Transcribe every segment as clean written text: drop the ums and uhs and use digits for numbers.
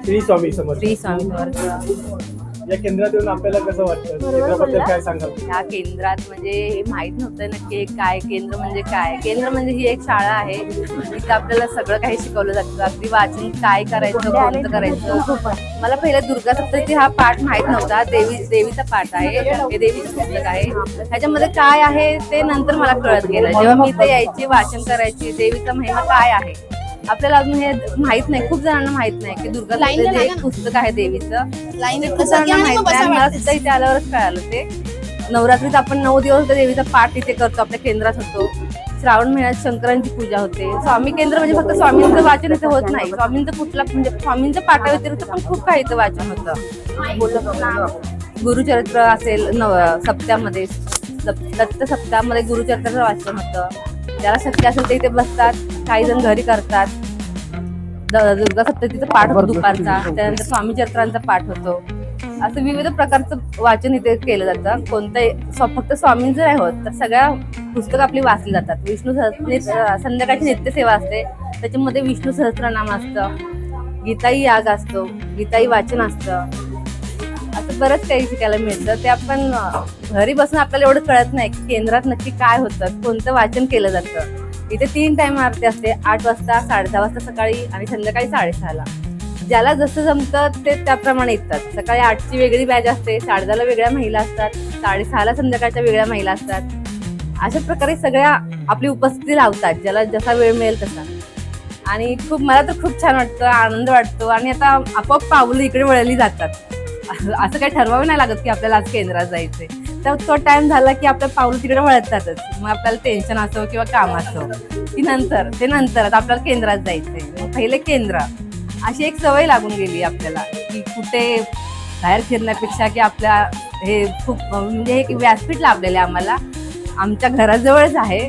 श्री स्वामी समर्थ. श्री स्वामी समर्थ. या केंद्रात येऊन आपल्याला कसं वाटतं, केंद्राबद्दल काय सांगाल? या केंद्रात म्हणजे हे माहित नव्हतं नक्की काय केंद्र म्हणजे काय. केंद्र म्हणजे ही एक शाळा आहे, तिथे आपल्याला सगळं काही शिकवलं जातं. अगदी वाचन काय करायचं, कोणतं करायचं. मला पहिला दुर्गा सप्तशती हा पाठ माहित नव्हता. देवीचा पाठ आहे, हे देवीचं पुस्तक आहे. ह्याच्यामध्ये काय आहे ते नंतर मला कळत गेलं. जेव्हा मी इथे यायची, वाचन करायची, देवीचा महिमा काय आहे आपल्याला अजून हे माहित नाही. खूप जणांना माहित नाही की दुर्गा सप्तशती हे एक पुस्तक आहे देवीचं. खूप जणांना माहित नाही. मला सुद्धा इथे आल्यावरच कळालं ते. नवरात्रीत आपण 9 दिवस देवीचा पाठ इथे करतो, आपल्या केंद्रात होतो. श्रावण महिन्यात शंकरांची पूजा होते. स्वामी केंद्र म्हणजे फक्त स्वामींचं वाचन इथे होत नाही. स्वामींचं कुठला म्हणजे स्वामींच्या पाठाव्यतिरिक्त पण खूप काही इथं वाचन होतं. गुरुचरित्र असेल सप्त्यामध्ये, दत्त सप्ताहामध्ये गुरुचरित्राचं वाचन होतं. ज्याला शक्य असेल ते इथे बसतात, काही जण घरी करतात. दुर्गा सप्तशतीचा पाठ होतो दुपारचा, त्यानंतर स्वामी चरित्रांचा पाठ होतो. असं विविध प्रकारचं वाचन इथे केलं जातं. कोणतंही फक्त स्वामींचं नाही होत, तर सगळ्या पुस्तकं आपली वाचली जातात. विष्णू संध्याकाळची नित्यसेवा असते, त्याच्यामध्ये विष्णू सहस्त्रनाम असतं, गीताई याग असतो, गीताई वाचन असतं. असं बरंच काही शिकायला मिळतं. ते आपण घरी बसून आपल्याला एवढं कळत नाही की केंद्रात नक्की काय होतं, कोणतं वाचन केलं जातं. इथे 3 टाइम आरती असते, 8 वाजता, 10:30 वाजता सकाळी आणि संध्याकाळी 6:30ला. ज्याला जसं जमतं ते त्याप्रमाणे येतात. सकाळी 8ची वेगळी बॅच असते, 10:30ला वेगळ्या महिला असतात, 6:30ला संध्याकाळच्या वेगळ्या महिला असतात. अशा प्रकारे सगळ्या आपली उपस्थिती लावतात, ज्याला जसा वेळ मिळेल तसा. आणि मला तर खूप छान वाटतं, आनंद वाटतो. आणि आता आपोआप पावलं इकडे वळली जातात. असं काही ठरवावं नाही लागत की आपल्याला आज केंद्रात जायचंय. तर तो टाइम झाला की आपल्या पावलं तिकडे वळतातच. मग आपल्याला टेन्शन असो किंवा काम असो की नंतर आता आपल्याला केंद्रात जायचंय. मग पहिले केंद्र, अशी एक सवय लागून गेली आपल्याला की कुठे बाहेर फिरण्यापेक्षा की आपल्या हे खूप म्हणजे एक व्यासपीठ लाभलेलं आहे आम्हाला. आमच्या घराजवळच आहे,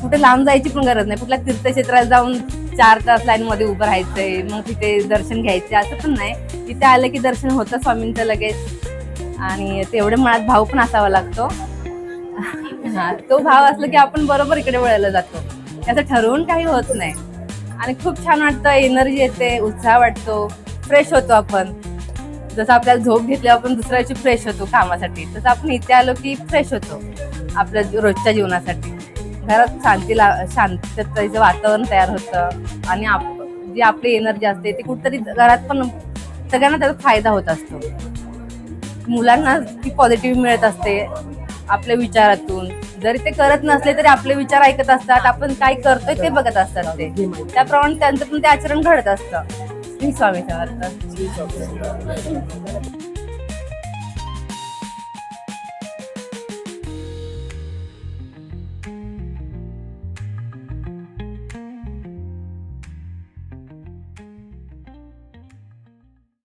कुठे लांब जायची पण गरज नाही. कुठल्या तीर्थक्षेत्राला जाऊन 4 तास लाईन मध्ये उभं राहायचंय, मग तिथे दर्शन घ्यायचे असं पण नाही. तिथे आलं की दर्शन होतं स्वामींचं लगेच. आणि तेवढे मनात भाव पण असावा लागतो. तो भाव असला की आपण बरोबर इकडे वळायला जातो. त्याचं ठरवून काही होत नाही. आणि खूप छान वाटतं, एनर्जी येते, उत्साह वाटतो, फ्रेश होतो आपण. जसं आपल्याला झोप घेतल्यावर आपण दुसऱ्या दिवशी फ्रेश होतो कामासाठी, तसं आपण इथे आलो की फ्रेश होतो आपल्या रोजच्या जीवनासाठी. घरात शांततेचं वातावरण तयार होतं. आणि जी आपली एनर्जी असते ती कुठतरी घरात पण सगळ्यांना त्याचा फायदा होत असतो. मुलांना ती पॉझिटिव्ह मिळत असते आपल्या विचारातून. जरी ते करत नसले तरी आपले विचार ऐकत असतात, आपण काय करतोय ते बघत असतात. ते त्याप्रमाणे त्यांचं पण ते आचरण घडत असतं. श्री स्वामी समर्थ.